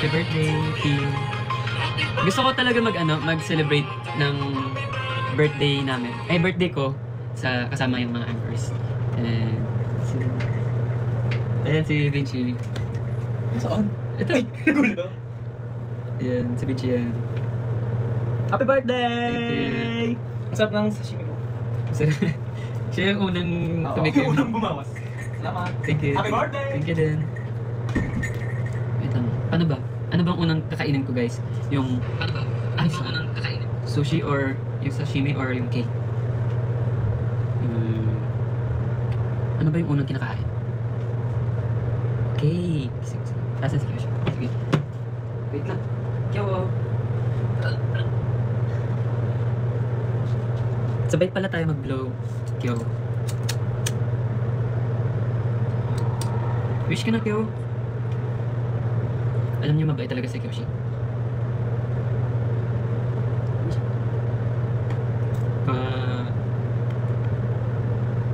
Happy birthday, team. Gusto ko talaga mag-celebrate ng birthday namin. Birthday ko sa kasama yung mga anchors. And si Vinci. Saan? Ito. Ay, nagulo. Ayan, si Vinci yan. Happy birthday! Masarap ng sashimi ko. Siya yung unang tumikim. Unang bumawas. Salamat. Thank you. Happy birthday! Thank you din. Wait lang. Ano ba? Ano bang unang kakainin ko, guys? Yung... Ano ba? Ano bang unang kakainin? Sushi or yung sashimi or yung cake? Ano ba yung unang kinakain? Cake. Sige. Asan si Kyo? Sige. Wait lang. Kyo. Sabay pala tayo mag-blow. Kyo. Wish ka na, Kyo. Alam niyo mabait talaga si Kyoshi.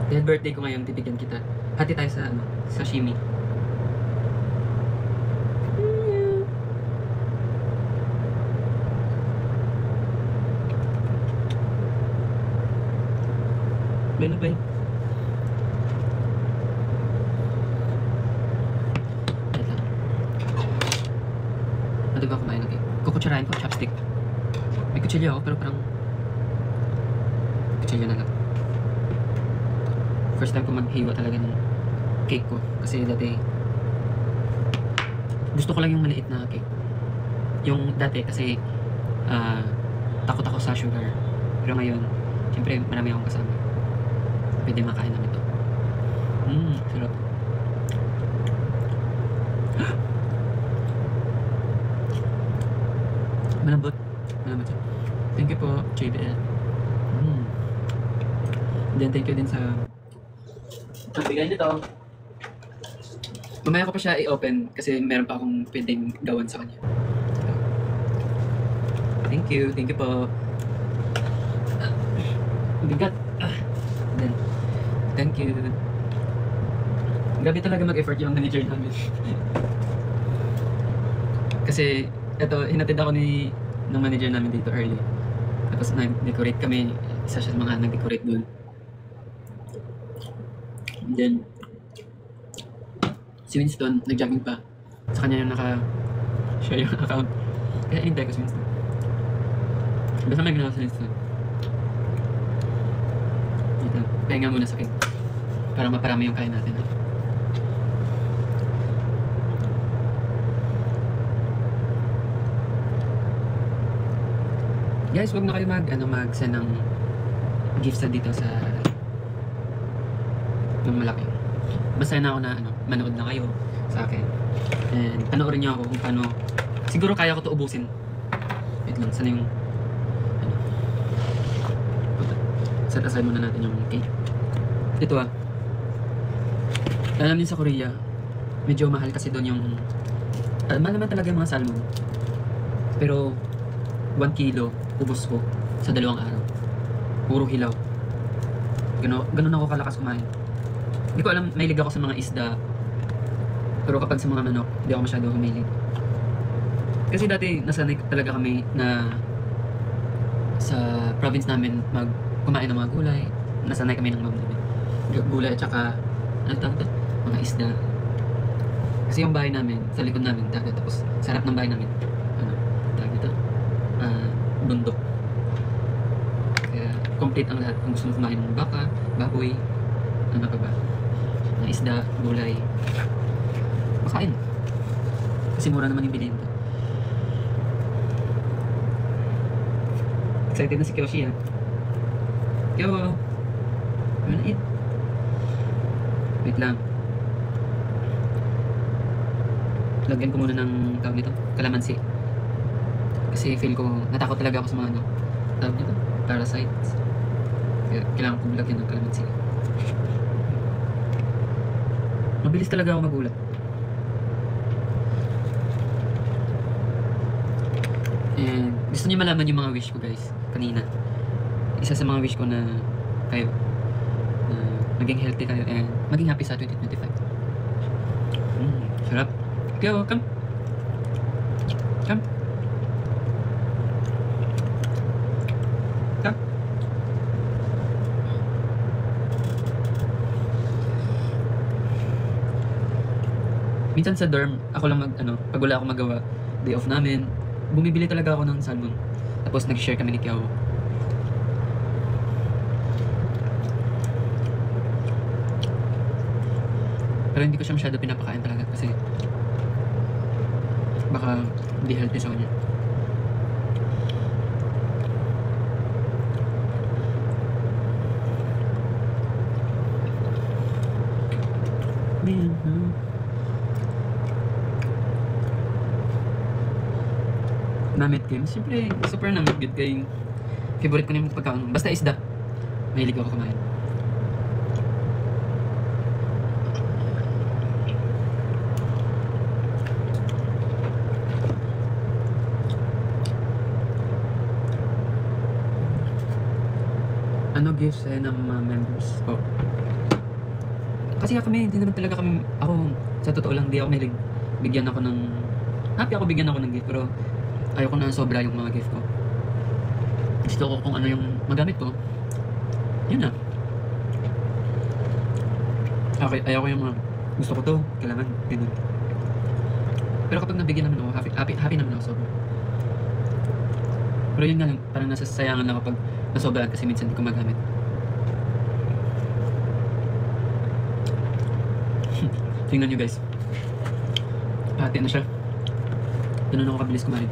Dahil birthday ko ngayon, tibigyan kita. Hati tayo sa sashimi. Ano ba yun? Wait lang. Ano ba kumain lagi? Kukutsarahin ko, chopstick. May kutsilyo ako, pero parang kutsilyo na lang. First time ko maghiwa talaga ng cake ko. Kasi dati gusto ko lang yung maliit na cake. Yung dati kasi takot ako sa sugar. Pero ngayon, siyempre marami akong kasama. Pwede makain namin ito. Sarap. Malambot. Malambot siya. Thank you po, JBL. Then thank you din sa bigyan nito. Mamaya ko pa siya i-open kasi meron pa akong pwedeng gawan sa kanya. Thank you po. Bigat. Then, thank you. Grabe talaga mag-effort yung manager namin. Kasi, eto, hinatid ako ng manager namin dito early. Tapos nag-decorate kami. Isa siya sa mga nag-decorate doon. And then, si Winston, nag-jogging pa. Sa kanya yung naka-share yung account. Kaya inintay ko si Winston. Basta may ginawa si Winston. Dito, pahinga muna sa akin. Para maparami yung kain natin. Guys, wag na kayo mag-send ng gifts na dito sa yung malaki. Basta na ako na manood na kayo sa akin. And panoorin niyo ako kung paano. Siguro kaya ko to ubusin. Wait lang, sana yung set aside muna natin yung cake. Ito alam din sa Korea, medyo mahal kasi doon yung mahal naman talaga yung mga salmon. Pero 1 kilo ubos ko sa 2 araw. Puro hilaw. Ganun ako kalakas kumain. Hindi ko alam, mahilig ako sa mga isda. Pero kapag sa mga manok, hindi ako masyado humilig. Kasi dati nasanay talaga kami na sa province namin kumain ng mga gulay. Nasanay kami ng mom namin. Gulay at saka mga isda. Kasi yung bahay namin, sa likod namin, dagat. Tapos sa harap ng bahay namin, bundok. Kaya complete ang lahat. Kung gusto mo kumain ng baka, baboy, ano pa ba? Ng isda, gulay. Makain. Kasi mura naman yung bilhin to. Excited na si Kyoshi Kyo! You wanna eat? Wait lang. Lagyan ko muna ng tawag nito, kalamansi. Kasi feel ko, natakot talaga ako sa mga tawag nito, parasites. Kaya kailangan ko lagyan ng kalamansi. Mabilis talaga ako magulat. And gusto niyo malaman yung mga wish ko, guys, kanina. Isa sa mga wish ko na kayo, maging healthy kayo and maging happy sa 2025. Sarap. Okay, welcome. Come. Come. Minsan sa dorm, ako lang pag wala akong magawa, day off namin, bumibili talaga ako ng salmon. Tapos nag-share kami ni Kiao. Pero hindi ko siya masyado pinapakain talaga kasi baka hindi healthy sa kanya. Namit games, siyempre super namit good kay favorite ko na yung pagkaon. Basta isda, mahilig ako kumain. Ano gifts ng mga members ko? Kasi kami, hindi naman talaga kami, ako sa totoo lang, di ako mahilig bigyan ako ng, happy ako bigyan ako ng gift, pero ayoko na sobra yung mga gift ko. Gusto ko kung ano yung magamit ko, yun na. Okay, ayoko yung mga, gusto ko to, kailangan, ganun. Pero kapag nabigyan naman ako, happy naman ako sobra. Pero yun nga lang, parang nasasayangan lang kapag nasobraan kasi minsan hindi ko magamit. Tingnan nyo guys. Hati na siya. Ganun ako kabilis kumain.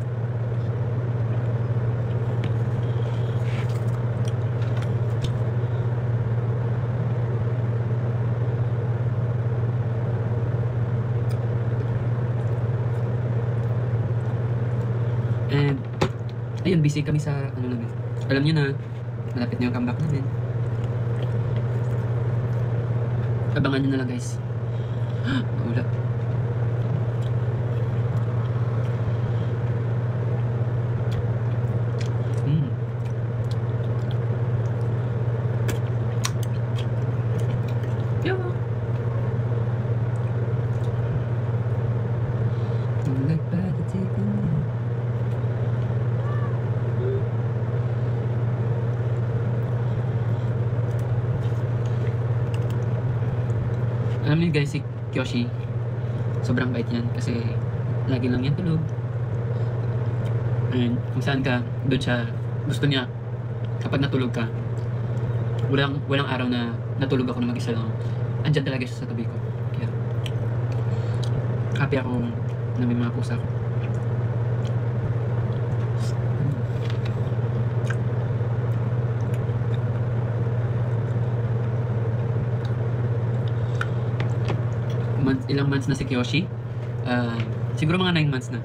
And ayun, busy kami sa ano namin. Alam nyo na, malapit na yung comeback namin. Abangan nyo na lang guys. Wala. Yeah. Alam niyo guys, si Kyoshi, sobrang bait yan kasi lagi lang yan tulog. And kung saan ka, doon siya, gusto niya, kapag natulog ka, walang araw na natulog ako na mag-isa lang. Andyan talaga siya sa tabi ko. Kaya, happy ako na may mga pusa ko. Ilang months na si Kyoshi? Siguro mga 9 months na.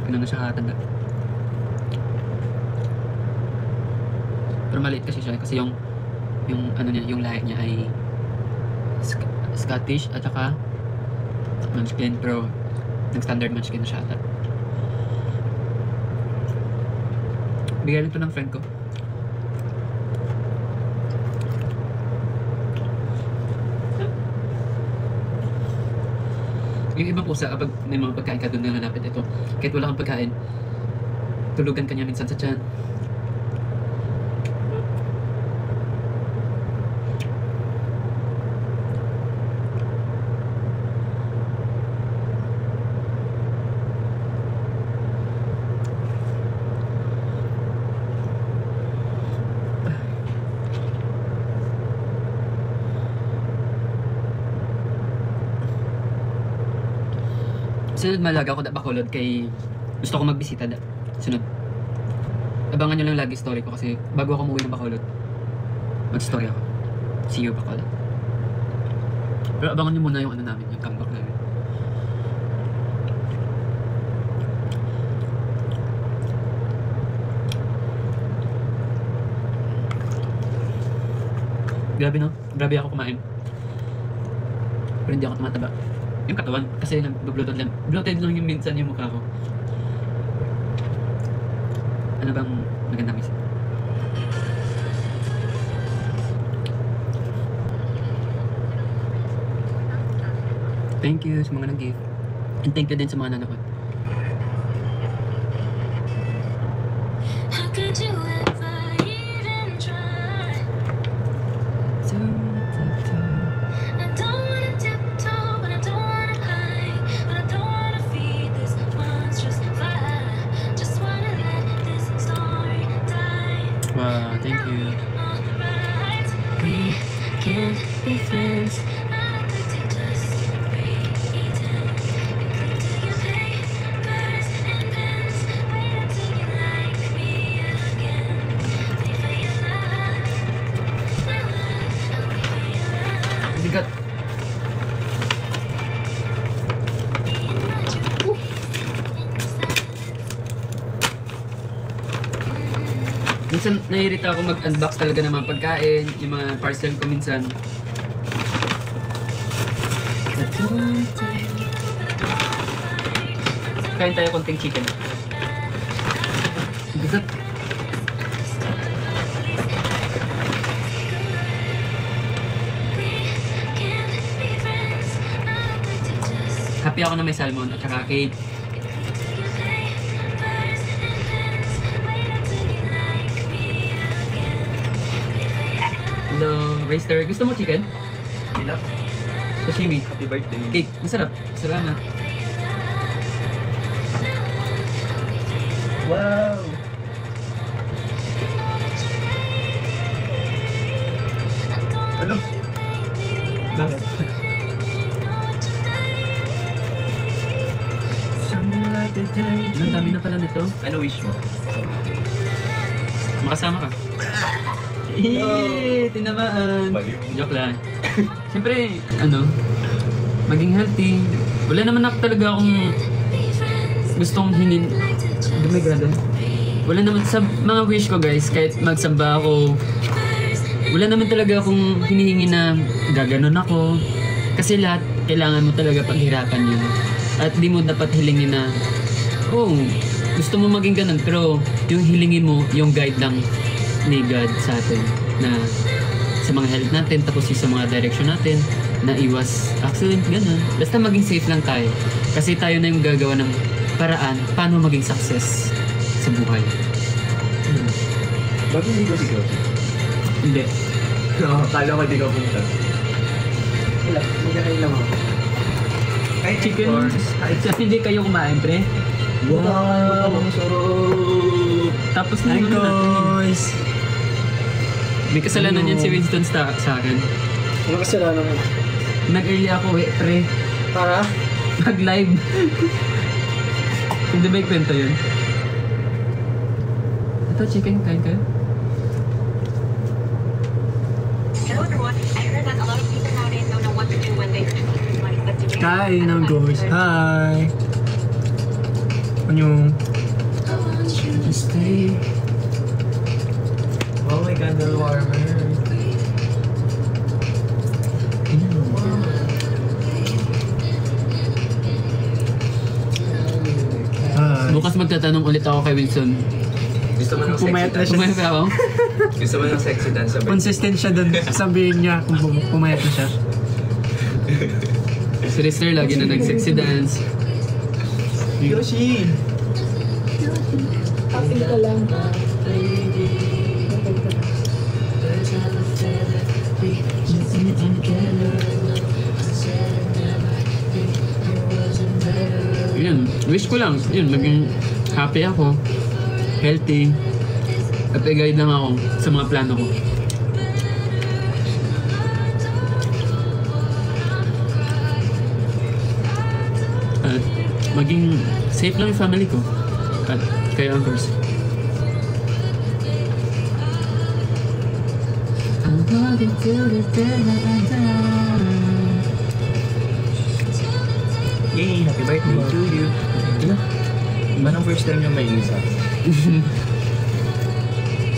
Ano na siya katanda. Pero maliit kasi siya kasi yung ano niya, yung lahi niya ay Scottish at saka Munchkin, pero nag-standard Munchkin na siya ata. Bigay lang ito ng friend ko. Yung ibang pusa, kapag may mga pagkain ka doon na nalapit ito, kahit wala kang pagkain, tulugan ka niya minsan sa tiyan. Sunod malaga ako da Bacolod kay gusto ko magbisita da. Sunod. Abangan nyo lang lagi story ko kasi bago ako umuwi ng Bacolod, mag-story ako. See you Bacolod. Pero abangan nyo muna yung ano namin, yung comeback namin. Grabe no? Grabe ako kumain. Pero hindi ako tumataba. Yung katawan, kasi nag-bloated lang. Bloated lang yung minsan yung mukha ko. Ano bang magandang isip? Thank you sa mga nag-gift. And thank you din sa mga nanood. Could you ever even try? I don't wanna tiptoe, but I don't wanna hide. But I don't wanna feed this monstrous fire. Just wanna let this story die. Wow, thank you. Alright, we can't be friends. I'm addicted to just pretend. You click to your papers and pens. Wait until you like me again. Wait for your love. I'll wait for your love. Bigat. Minsan naiirita ako mag-unbox talaga ng mga pagkain, yung mga parcel ko minsan. Kain tayo konting chicken. Bigat. Happy ako na may salmon at saka cake. Hello, Racer. Gusto mo chicken? Hilap. Sashimi. Happy birthday. Cake. Masarap. Salamat. Wow! Ano? Bakit? Ang dami na pala nito. Ano wish mo? Makasama ka. Eh, tinamaan. Baliw. Joke lang. Siyempre, ano, maging healthy. Wala naman ako talaga akong gustong hingin. Oh my God. Wala naman sa mga wish ko guys, kahit magsamba ako, wala naman talaga akong hinihingi na gaganon ako. Kasi lahat kailangan mo talaga paghirapan yun. At di mo dapat hilingin na, oh, gusto mo maging ganun, pero yung hilingin mo, yung guide lang ni God sa atin na sa mga health natin, tapos yung sa mga direction natin, na iwas accident, ganun. Basta maging safe lang tayo. Kasi tayo na yung gagawa ng paraan paano maging success sa buhay. Bakit hindi ko sigaw? Hindi. Kala ko di ka punta. Wala, magkakain lang ako. Kahit chicken, kahit sa hindi kayo kumain, pre. Wow! Ang sarap! Tapos na yun natin. May kasalanan yan si Winston sa akin. Ano kasalanan mo? Nag-early ako pre. Para? Mag-live. Hindi ba ikwento yun? Ito, chicken, kain kayo? Hello everyone. I heard that a lot of people nowadays don't know what to do when they like what to do. Kain ng gosh. Hi! Ano? Stay. Oh my God, the warmer. Bukas magtatanong ulit ako kay Wilson. Gusto mo ng Pumayat sexy na dance? siya. Pumayag ako? Gusto mo ng sexy dance sa birthday? Consistent siya dun. Sabihin niya kung pumayat na siya. Si Rister lagi na nag-sexy dance. Yoshi! Happy ka lang. Yun, wish ko lang. Yun, maging happy ako. Healthy. At i-guide lang ako sa mga plano ko. At maging safe lang yung family ko. At kayo, Anchors. Yay! Happy birthday to you! Ano? Ba nang first time yung may isa?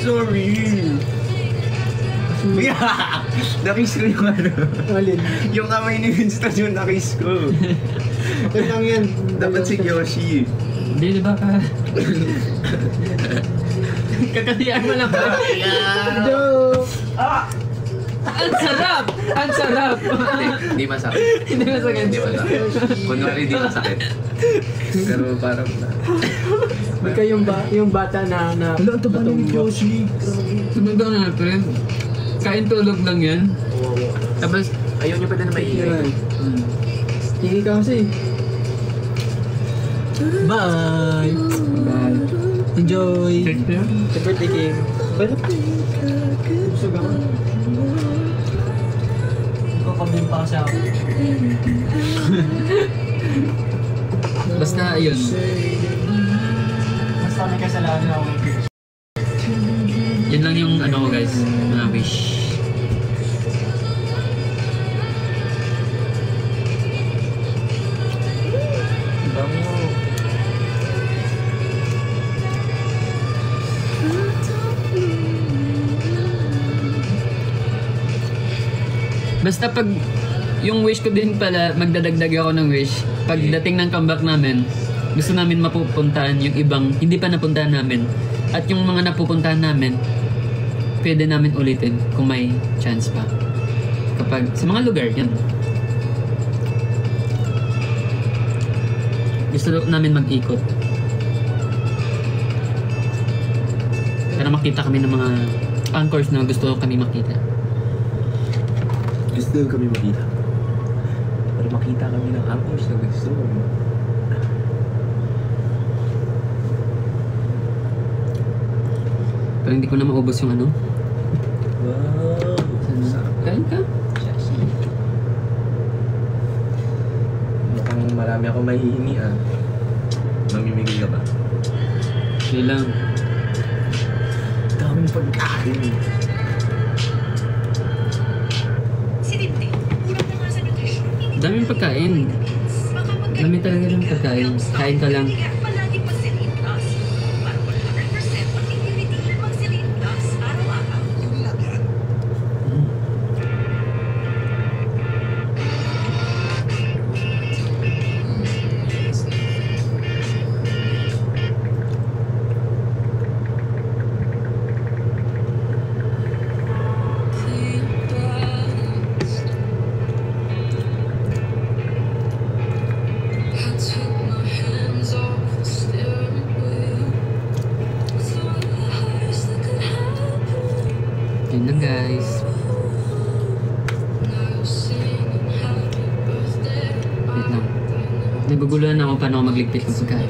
Sorry! Nakiss ko yung ano. Alin? Yung kamay ni Winston yung nakiss ko. Okay lang yan. Dapat si Yoshi. Hindi, di ba ka? Kakatiyan mo lang ba? Joke! Ang sarap! Ang sarap! Hindi masakit. Hindi na sa Hindi ganyan. masakit. Kunwari di masakit. Pero parang Ikaw yung bata na Wala, ito ba ni Yoshi? Tumanda natin. Kain tulog lang yan. Tapos, Ayaw niyo pa din na maingay. Hindi ka kasi. Bye! bye. Enjoy! Happy birthday, King. Busog ako. Kakabin pa kasi ako. Basta, ayun. Basta may kasalanan ako. Yun lang yung ano ko guys, mga wish. Basta pag yung wish ko din pala, magdadagdag ako ng wish. Pagdating ng comeback namin, gusto namin mapupuntahan yung ibang hindi pa napuntahan namin. At yung mga napupuntahan namin, pwede namin ulitin kung may chance pa. Kapag sa mga lugar, yan. Gusto namin mag-ikot. Para makita kami ng mga anchors na gusto kami makita. Gusto kami makita. Para makita kami ng anchors na gusto. Pero hindi ko na maubos yung ano. Wow! Kain ka? Mukhang marami akong mahihingi ah. Mamimigay ka ba? Hindi lang. Daming pagkain. Si Dinte, kurang na nga sa nutrisyon. Daming pagkain. Dami talaga ng pagkain. Kain ka lang. Palagi mag-Selene Plus. Para 100% ang immunity, mag-Selene Plus araw-araw. Yun lang guys. Wait lang. Naguguluhan ako paano ako magligpit ng pagkain.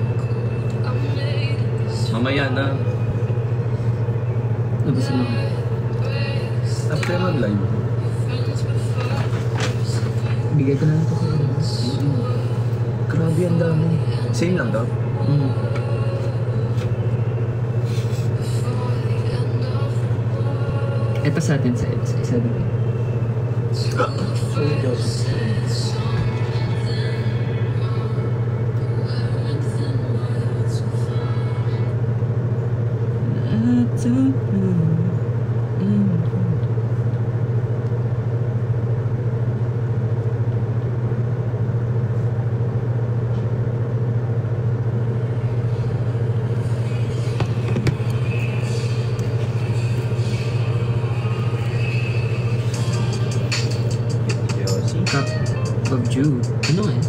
Mamaya na. Nabasa na ako. After mag-live. Bigay ko na lang ito kayo. Grabe ang dami. Same lang daw. Ito sa atin sa isa din. Yoshi. Cup of Jew. Ano eh?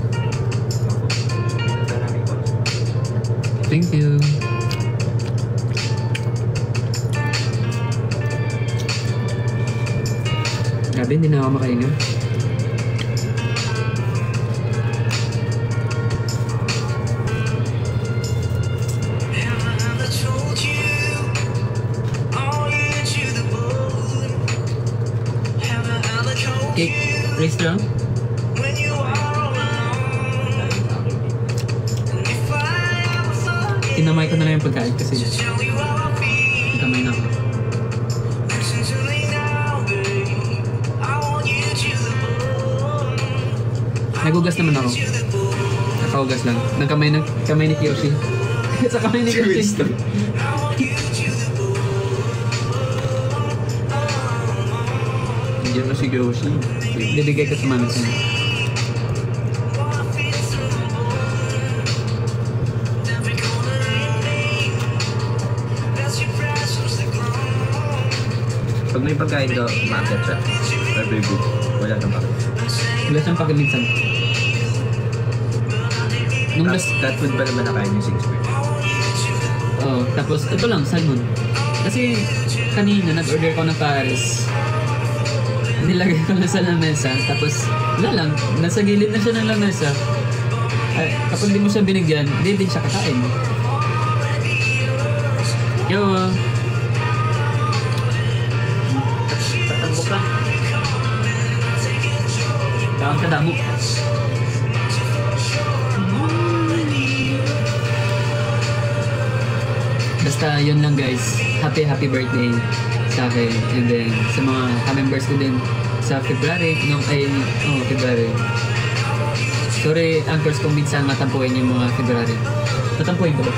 Thank you. Grabe, hindi na ako makainga. Cake restaurant? Tinamay ko na lang yung pagkain kasi kamay na ako. Nagugas naman ako. Nakahugas lang. Kamay ni Kiyoshi. Sa kamay ni Kiyoshi. Hindi mo si Yoshi. Bibigay ko sa mami ko. Pag may pagkain ka, market siya. Very good. Wala nang bakit. Wala siyang pagkaminsan. Nung last, Cat food ba naman nakain yung 6 weeks? Oh, tapos ito lang, salmon. Kasi kanina nag-order ko ng Paris. Nilagay ko na sa lamesa, tapos wala lang, nasa gilid na siya ng lamesa. Ay, kapag di mo siya binigyan, di din siya kakain. Yo! Tatanggok ka. Kaon ka damo. Basta yun lang guys. Happy birthday sa akin. And then sa mga ka-members ko din sa February. February. Sorry, anchors kung minsan matampuin yung mga February. Matampuin ko ba?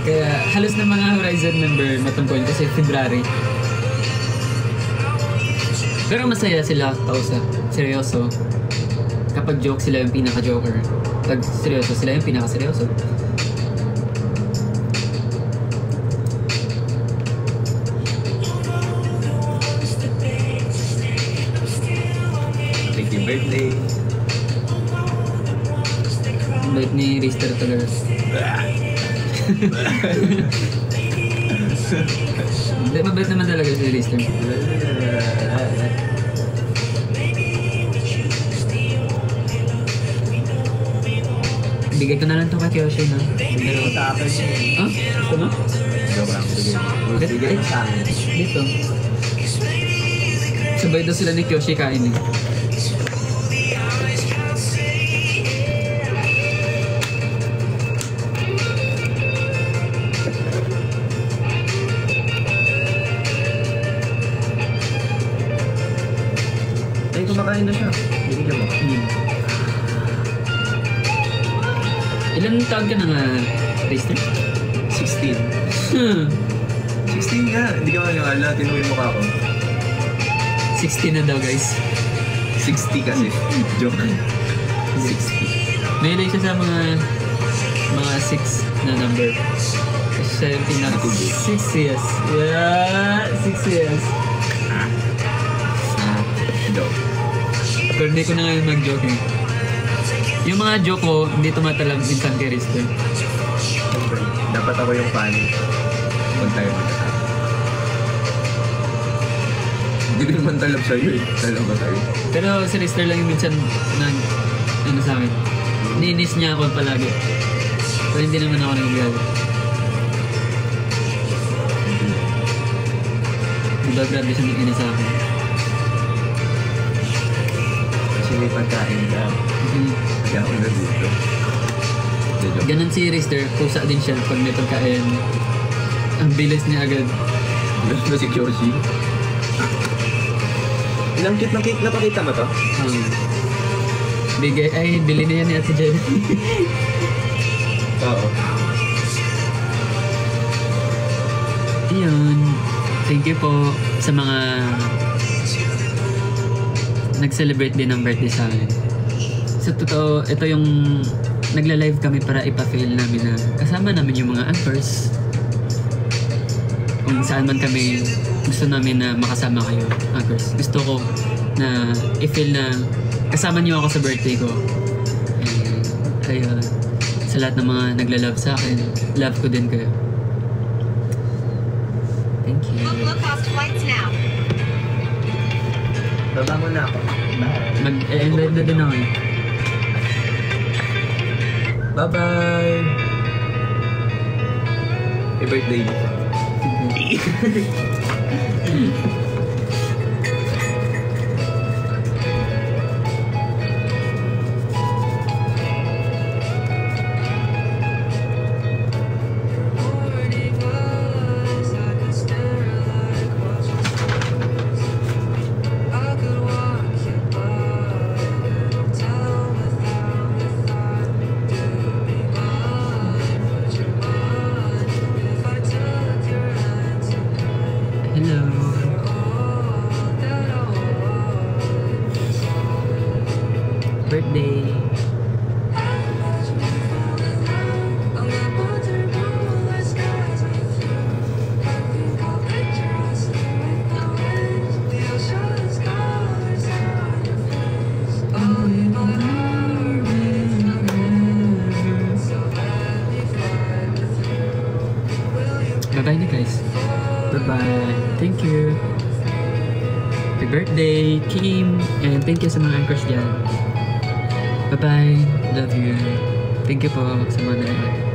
Kaya halos ng mga Horizon member matampuin kasi February. Pero masaya sila kausap. Seryoso. Kapag joke sila yung pinaka-joker. Pag seryoso sila yung pinaka-seryoso. Thank you, birthday. Ang bait ni Rister talaga. Hindi, mabait naman talaga si Rister. Bigay ko na lang to kay Kyoshi, no? Pero, Tapos eh. ah? Ito na? Joke lang. Bigay mo sa amin. Dito. Sabay daw sila ni Kyoshi kain eh. Ay, kumakain na siya. Binigyan mo. Ilan taon ka na nga, Rister? 16. 16 nga. Hindi ka maniwala. Tinuwi mo ka ako. 16 na daw guys. 60 kasi. Joke. 60. Mahilig siya sa mga 6 na number. Kasi siya yung pinaka Ako, babe. 6 years. Yeah, 6 years. Joke. Pero hindi ko na ngayon mag-joke eh. Yung mga joke ko, hindi tumatalab minsan kay Rister. Siyempre, dapat ako yung fan. Huwag tayo magkasama. Hindi din naman talab sa'yo eh. Talab ba tayo? Pero si Rister lang yung minsan ano sa akin. Niinis niya ako palagi. Pero hindi naman ako nagagalit. Diba grabe siya nag-inis sa akin. Kasi may pagkain ka. Kaya ako na dito. Hindi, joke. Ganon si Rister, pusa din siya pag may pagkain. Ang bilis niya agad. Alam mo si Kyoshi? Ilang cute ng cake na pakita mo to? Bigay, ay, bili na yan ni Ate Jen. Oo. Ayun. Thank you po sa mga nag-celebrate din ng birthday sa amin. Sa totoo, ito yung nagla-live kami para ipa-feel namin na kasama namin yung mga anchors. Kung saan man kami gusto namin na makasama kayo, anchors. Gusto ko na i-feel na kasama niyo ako sa birthday ko. Ayun. Sa lahat ng mga nagla-love sa akin, love ko din kayo. Thank you. Book low-cost flights now. Baba mo na ako. Mag-end na din ako eh. Bye-bye! Happy birthday. Hello. Bye-bye na guys. Bye-bye. Thank you. Happy birthday, Kim. And thank you sa mga anchors dyan. Bye-bye. Love you. Thank you po sa mga nanonood.